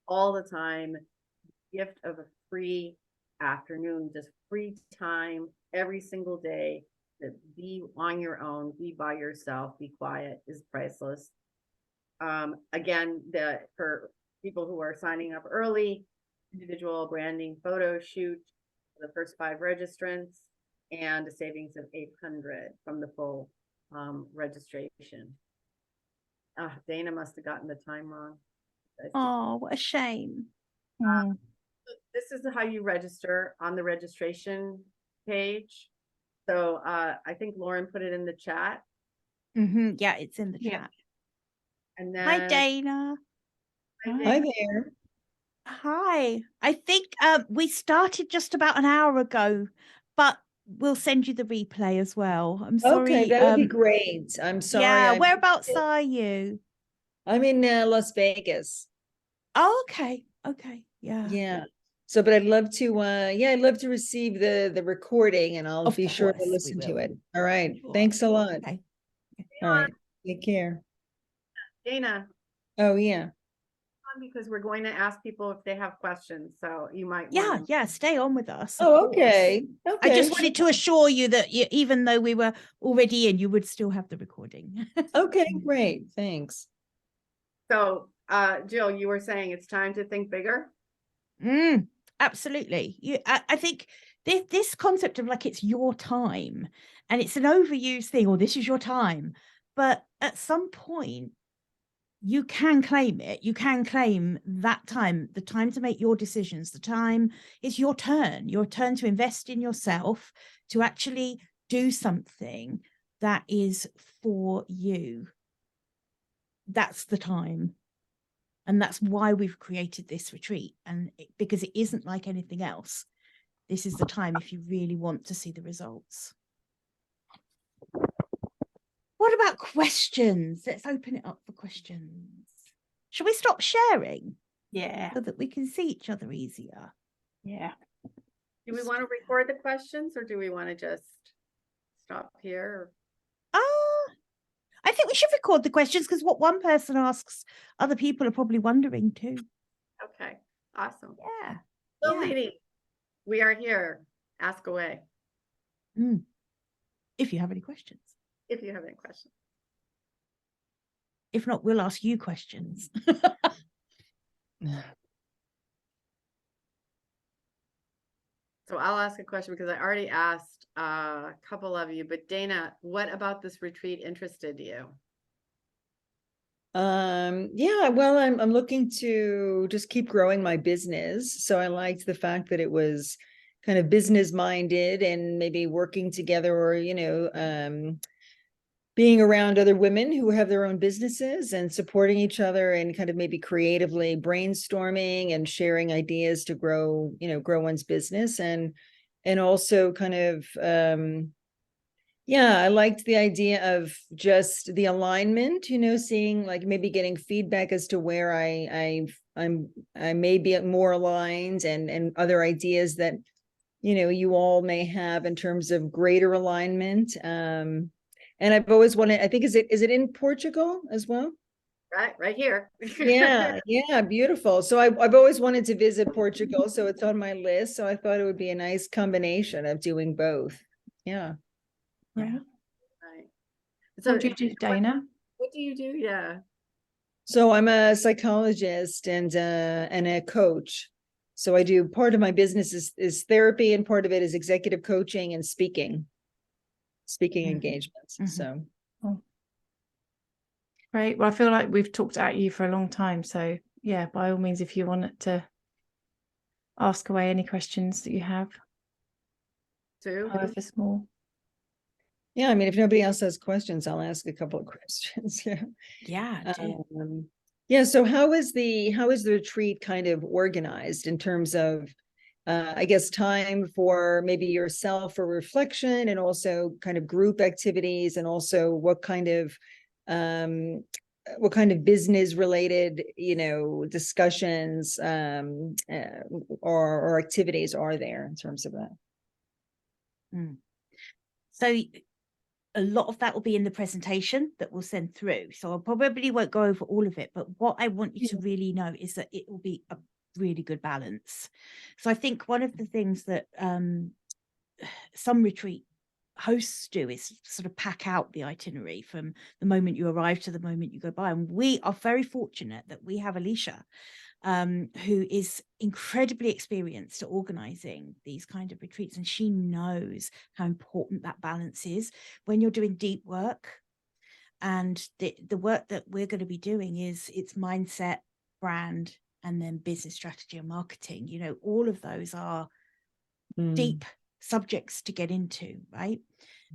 all the time. Gift of a free afternoon, just free time every single day to be on your own, be by yourself, be quiet, is priceless. Again, for people who are signing up early, individual branding photo shoot for the first 5 registrants, and a savings of $800 from the full registration. Dana must have gotten the time wrong. Oh, what a shame. This is how you register on the registration page. So I think Lauren put it in the chat. Yeah, it's in the chat. And then Hi, Dana. Hi there. Hi. I think we started just about an hour ago, but we'll send you the replay as well. I'm sorry. Okay, that would be great. I'm sorry. Yeah, whereabouts are you? I'm in Las Vegas. Oh, okay. Okay. Yeah. Yeah. So, but I'd love to, I'd love to receive the recording, and I'll be sure to listen to it. All right. Sure. Thanks a lot. Okay. All right. Take care. Dana, Oh, yeah. because we're going to ask people if they have questions. So you might Yeah, stay on with us. of Oh, course. okay. I just wanted to assure you that even though we were already in, you would still have the recording. Okay, great. Thanks. So Jill, you were saying it's time to think bigger. Absolutely. I think this concept of like, it's your time, and it's an overused thing, or this is your time, but at some point you can claim it. You can claim that time, the time to make your decisions. The time is your turn to invest in yourself, to actually do something that is for you. That's the time. And that's why we've created this retreat. And because it isn't like anything else, this is the time if you really want to see the results. What about questions? Let's open it up for questions. Shall we stop sharing? Yeah. So that we can see each other easier. Yeah. Do we want to record the questions, or do we want to just stop here? I think we should record the questions, because what one person asks, other people are probably wondering too. Okay, awesome. Yeah. So ladies, we are here. Ask away. If you have any questions. If you have any questions. If not, we'll ask you questions. So I'll ask a question because I already asked a couple of you, but Dana, what about this retreat interested you? Yeah, well, I'm looking to just keep growing my business. So I liked the fact that it was kind of business minded, and maybe working together, or, being around other women who have their own businesses and supporting each other, and kind of maybe creatively brainstorming and sharing ideas to grow one's business. And also kind of, I liked the idea of just the alignment, seeing, like, maybe getting feedback as to where I may be more aligned, and other ideas that, you all may have in terms of greater alignment. And I've always wanted, I think, is it in Portugal as well? Right here. Yeah, beautiful. So I've always wanted to visit Portugal, so it's on my list. So I thought it would be a nice combination of doing both. Yeah. Right. So what do you do, Dana? What do you do? Yeah. So I'm a psychologist and a coach. So I do, part of my business is therapy, and part of it is executive coaching and speaking engagements. So Great. Well, I feel like we've talked at you for a long time. So yeah, by all means, if you wanted to ask away any questions that you have, however small. Yeah, I mean, if nobody else has questions, I'll ask a couple of questions. Yeah. So how is the retreat kind of organized in terms of, I guess, time for maybe yourself for reflection, and also kind of group activities, and also what kind of business related, discussions or activities are there in terms of that? So a lot of that will be in the presentation that we'll send through. So I probably won't go over all of it, but what I want you to really know is that it will be a really good balance. So I think one of the things that some retreat hosts do is sort of pack out the itinerary from the moment you arrive to the moment you go by. And we are very fortunate that we have Alicia, who is incredibly experienced at organizing these kind of retreats, and she knows how important that balance is when you're doing deep work. And the work that we're going to be doing is it's mindset, brand, and then business strategy and marketing. All of those are deep subjects to get into, right?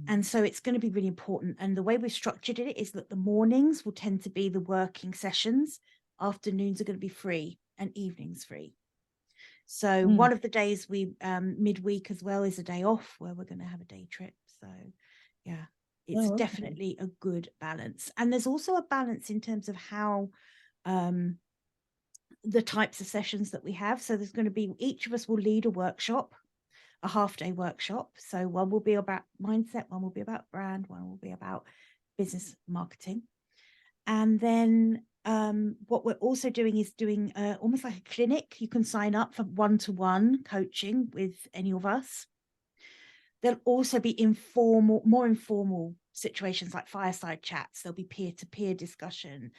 And so it's going to be really important. And the way we've structured it is that the mornings will tend to be the working sessions, afternoons are going to be free, and evenings free. So one of the days we midweek as well is a day off, where we're going to have a day trip. So yeah, it's definitely a good balance. And there's also a balance in terms of how the types of sessions that we have. So there's going to be, each of us will lead a workshop, a half-day workshop. So one will be about mindset, one will be about brand, one will be about business marketing. And then what we're also doing is doing almost like a clinic. You can sign up for one-to-one coaching with any of us. There'll also be more informal situations like fireside chats. There'll be peer-to-peer discussion.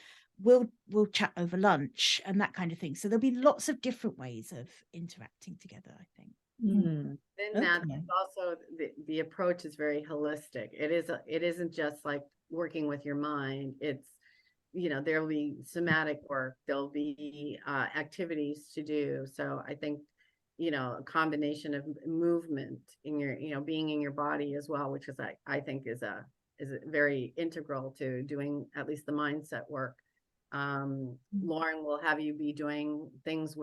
We'll chat over lunch and that kind of thing. So there'll be lots of different ways of interacting together, I think. Then that also the approach is very holistic. It isn't just like working with your mind. It's, there'll be somatic work, there'll be activities to do. So I think, a combination of movement in your, being in your body as well, which is I think is very integral to doing at least the mindset work. Lauren will have you be doing things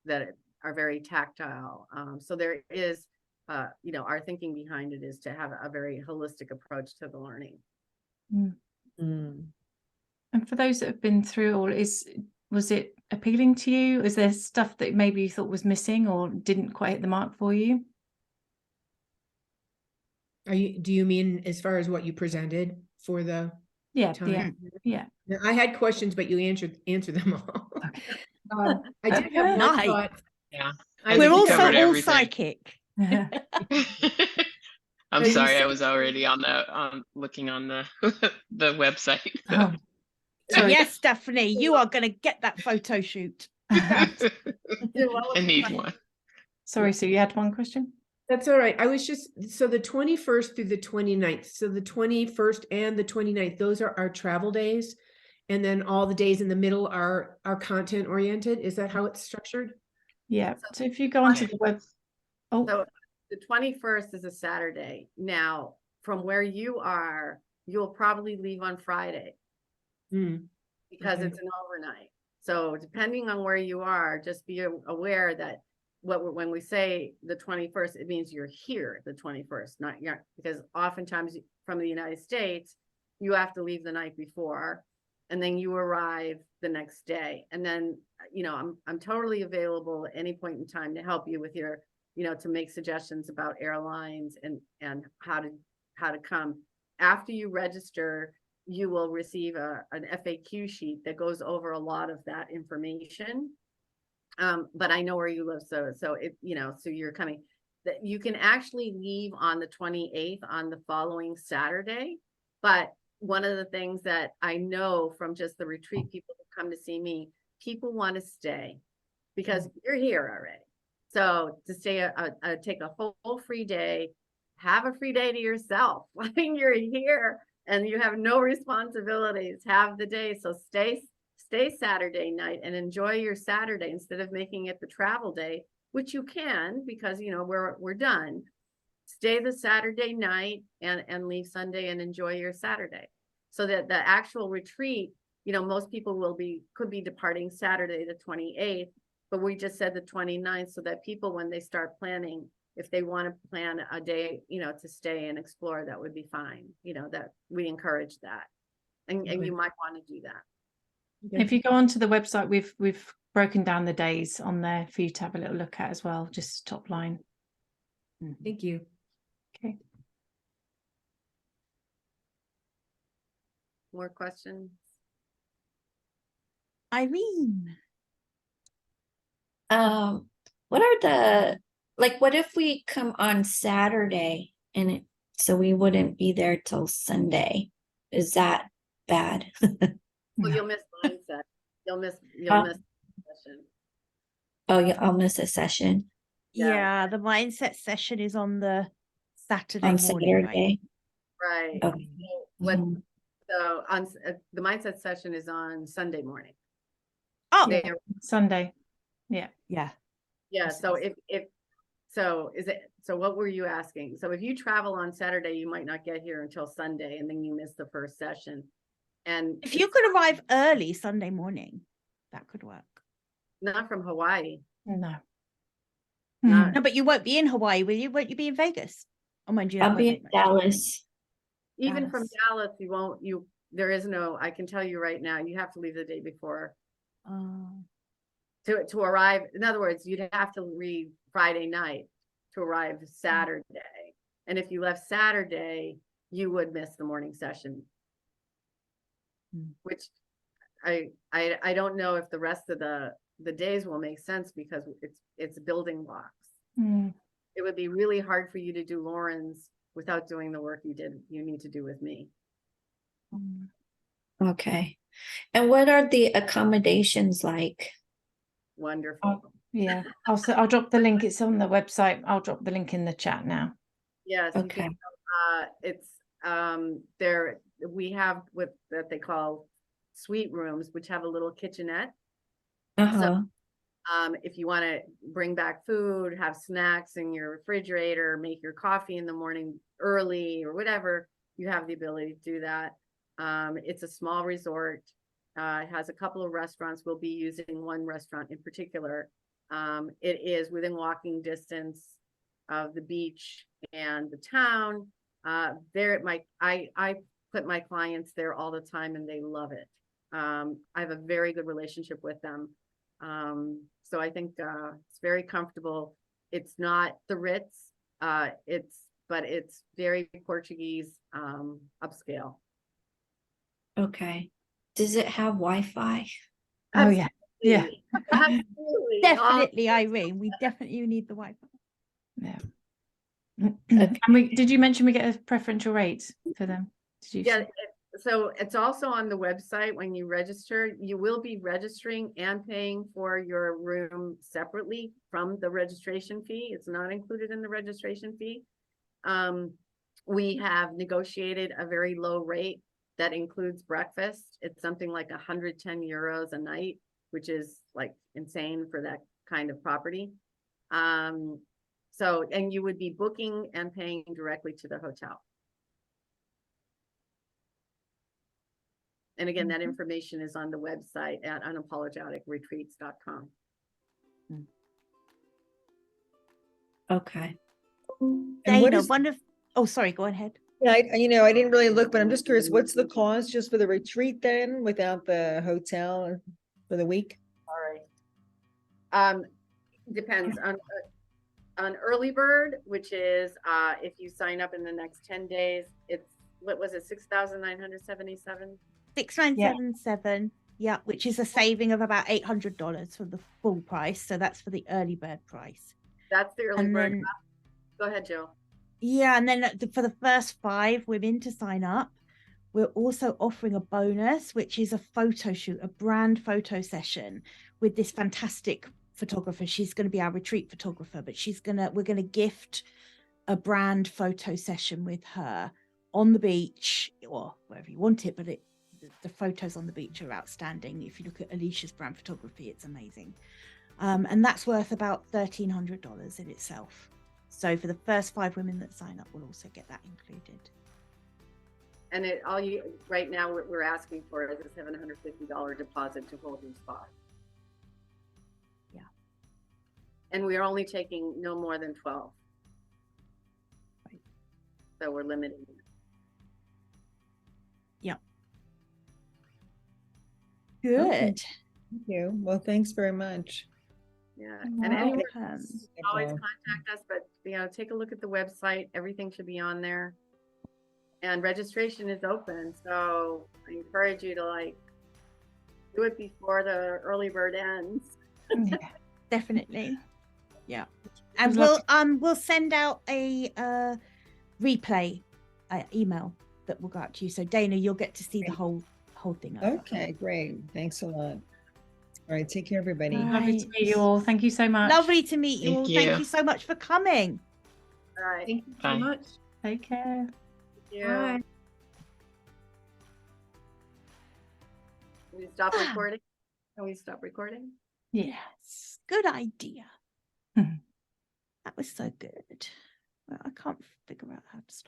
that are very tactile. So there is, our thinking behind it is to have a very holistic approach to the learning. And for those that have been through it all, was it appealing to you? Is there stuff that maybe you thought was missing or didn't quite hit the mark for you? Do you mean as far as what you presented for the time? Yeah. I had questions, but you answered them all. Okay. I did have one thought. Yeah. We're also all everything. psychic. I'm sorry, I was already looking on the the website. So yes, Daphne, you are going to get that photo shoot. I need one. Sorry, so you had one question? That's all right. I was so the 21st through the 29th. So the 21st and the 29th, those are our travel days. And then all the days in the middle are content oriented. Is that how it's structured? Yeah. So if you go onto the web. So the 21st is a Saturday. Now, from where you are, you'll probably leave on Friday because it's an overnight. So depending on where you are, just be aware that when we say the 21st, it means you're here the 21st, not because oftentimes from the United States, you have to leave the night before and then you arrive the next day. And then, I'm totally available at any point in time to help you with your, to make suggestions about airlines and how to come. After you register, you will receive an FAQ sheet that goes over a lot of that information. But I know where you live, so it, so you're coming. That you can actually leave on the 28th on the following Saturday. But one of the things that I know from just the retreat people who come to see me, people want to stay because you're here already. So to stay, take a whole free day, have a free day to yourself. I mean, you're here and you have no responsibilities. Have the day. So stay Saturday night and enjoy your Saturday instead of making it the travel day, which you can because we're done. Stay the Saturday night and leave Sunday and enjoy your Saturday. So that the actual retreat, most people could be departing Saturday the 28th but we just said the 29th so that people, when they start planning, if they want to plan a day, to stay and explore, that would be fine. That we encourage that. And you might want to do that. If you go onto the website, we've broken down the days on there for you to have a little look at as well, just top line. Thank you. Okay. More questions? Irene. What are the, like, what if we come on Saturday and so we wouldn't be there till Sunday? Is that bad? Well, you'll miss mindset. You'll miss the session. Oh, yeah, I'll miss a session Yeah, the mindset session is on the Saturday on morning, right? Saturday. Right. Okay. So on the mindset session is on Sunday morning. Oh, They- Sunday. yeah. Yeah. So so what were you asking? So if you travel on Saturday, you might not get here until Sunday, and then you miss the first session. And If you could arrive early Sunday morning, that could work. not from Hawaii. No. Not- No, but you won't be in Hawaii, will you? Won't you be in Vegas? Oh, mind you, that I'll won't be make in much Dallas. Even from Dallas. Dallas, there is no, I can tell you right now, you have to leave the day before to arrive. In other words, you'd have to leave Friday night to arrive Saturday. And if you left Saturday, you would miss the morning session. Which I don't know if the rest of the days will make sense because it's building blocks. It would be really hard for you to do Lauren's without doing the work you need to do with me. Okay. And what are the accommodations like? Wonderful. Yeah, I'll drop the link. It's on the website. I'll drop the link in the chat now. Yes. You Okay. can, it's there. We have what they call suite rooms, which have a little kitchenette. If you want to bring back food, have snacks in your refrigerator, make your coffee in the morning early or whatever, you have the ability to do that. It's a small resort. It has a couple of restaurants. We'll be using one restaurant in particular. It is within walking distance of the beach and the town. I put my clients there all the time and they love it. I have a very good relationship with them. So I think it's very comfortable. It's not the Ritz, but it's very Portuguese, upscale. Okay. Does it have Wi-Fi? Oh yeah. Yeah. Absolutely. Definitely, Irene. We definitely need the Wi-Fi. Yeah. Okay. And did you mention we get a preferential rate for them? Did you? Yeah. So it's also on the website. When you register, you will be registering and paying for your room separately from the registration fee. It's not included in the registration fee. We have negotiated a very low rate that includes breakfast. It's something like 110 euros a night, which is like insane for that kind of property. And you would be booking and paying directly to the hotel. And again, that information is on the website at unapologeticretreats.com. Okay. And Dana, oh, sorry, go ahead. Yeah, I didn't really look, but I'm just curious, what's the cost just for the retreat then, without the hotel for the week? Sorry. Depends on early bird, which is if you sign up in the next 10 days, it's, what was it, 6,977? 6,977, yeah, which is a saving of about $800 from the full price. So that's for the early bird price. That's the early And bird. then, Go ahead, Jill. yeah, and then for the first 5 women to sign up, we're also offering a bonus, which is a photo shoot, a brand photo session with this fantastic photographer. She's going to be our retreat photographer, but we're going to gift a brand photo session with her on the beach or wherever you want it, but the photos on the beach are outstanding. If you look at Alicia's brand photography, it's amazing. And that's worth about $1,300 in itself. So for the first 5 women that sign up, we'll also get that included. And right now what we're asking for is a $750 deposit to hold your spot. Yeah. And we are only taking no more than 12. So we're limiting it. Good. Okay. Thank you. Well, thanks very much. Yeah, You're and anyone welcome. always contact us, but take a look at the website. Everything should be on there. And registration is open, so I encourage you to do it before the early bird ends. Yeah. Definitely. Yeah. And Would love we'll send out a replay email that will go out to you. So Dana, you'll get to see the whole thing over. Okay, great. Thanks a lot. All right, take care, everybody. Bye. Lovely to meet you all. Thank you so much. Lovely to meet you Thank all. you. Thank you so much for coming. All right. Thank you Bye. so much. Take care. Thank you. Bye. Can we stop recording? Can we stop recording? Yes. Good idea. Mhm. That was so good. Well, I can't figure out how to stop.